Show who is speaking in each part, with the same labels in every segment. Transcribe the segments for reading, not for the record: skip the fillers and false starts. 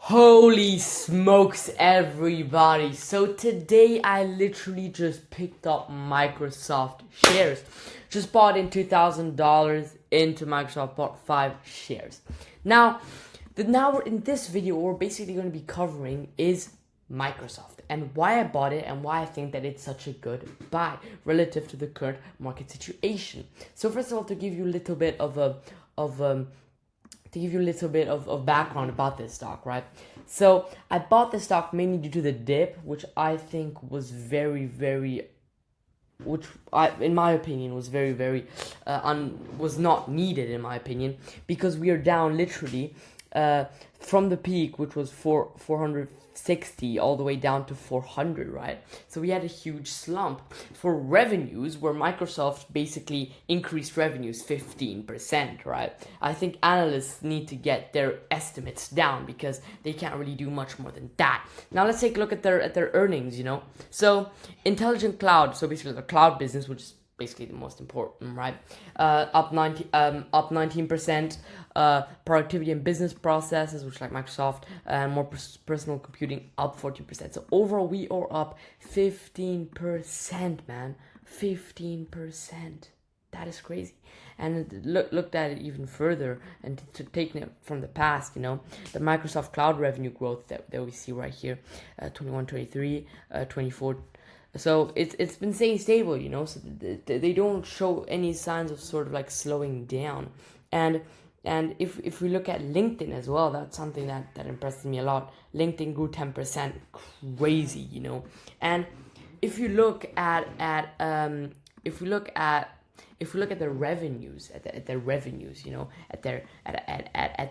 Speaker 1: Holy smokes, everybody. So today I literally just picked up Microsoft shares. Just bought in $2,000 into Microsoft, bought 5 shares. Now in this video, what we're basically going to be covering is Microsoft and why I bought it and why I think that it's such a good buy relative to the current market situation. So first of all, to give you a little bit of background about this stock, right? So I bought the stock mainly due to the dip, which I think was in my opinion, was was not needed in my opinion, because we are down literally from the peak, which was 460 all the way down to 400, right? So we had a huge slump for revenues, where Microsoft basically increased revenues 15%, right? I think analysts need to get their estimates down because they can't really do much more than that. Now let's take a look at their earnings, So Intelligent Cloud, so basically the cloud business, which is basically the most important, right? Up 19%. Productivity and business processes, which like Microsoft, and more personal computing, up 14%. So overall, we are up 15%, man. 15%. That is crazy. And looked at it even further, and to taking it from the past, the Microsoft Cloud revenue growth that we see right here, 21, 23, 24. So it's been staying stable, so they don't show any signs of sort of like slowing down. And if we look at LinkedIn as well, that's something that impresses me a lot. LinkedIn grew 10%, crazy, And if you look at their revenues, at their revenues, at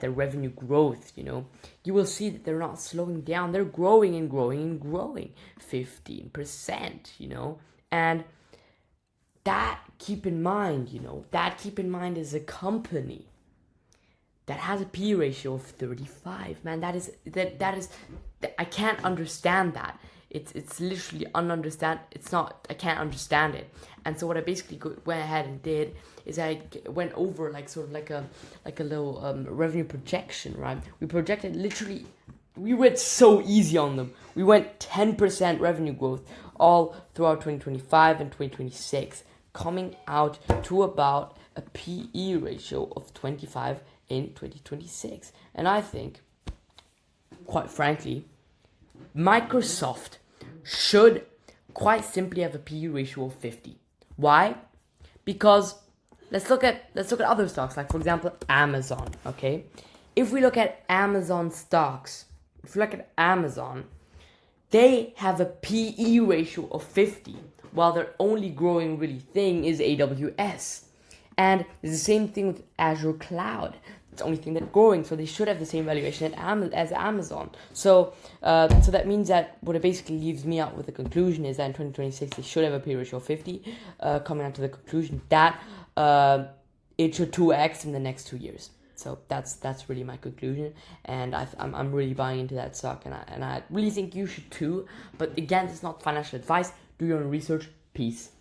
Speaker 1: their revenue growth, you will see that they're not slowing down. They're growing and growing and growing, 15%, and that keep in mind is a company that has a P ratio of 35. Man, that is I can't understand that. It's literally ununderstand. It's not. I can't understand it. And so what I basically went ahead and did is I went over like a little revenue projection, right? We projected literally. We went so easy on them. We went 10% revenue growth all throughout 2025 and 2026, coming out to about a PE ratio of 25 in 2026. And I think, quite frankly, Microsoft should quite simply have a PE ratio of 50. Why? Because let's look at other stocks, like for example Amazon. Okay, if we look at Amazon stocks, they have a PE ratio of 50, while their only growing really thing is AWS. And it's the same thing with Azure Cloud. It's the only thing that's growing, so they should have the same valuation as Amazon. So that means that what it basically leaves me out with the conclusion is that in 2026 they should have a P ratio of 50, coming out to the conclusion that it should 2x in the next 2 years. So that's really my conclusion, and I'm really buying into that stock, and I really think you should too. But again, it's not financial advice. Do your own research. Peace.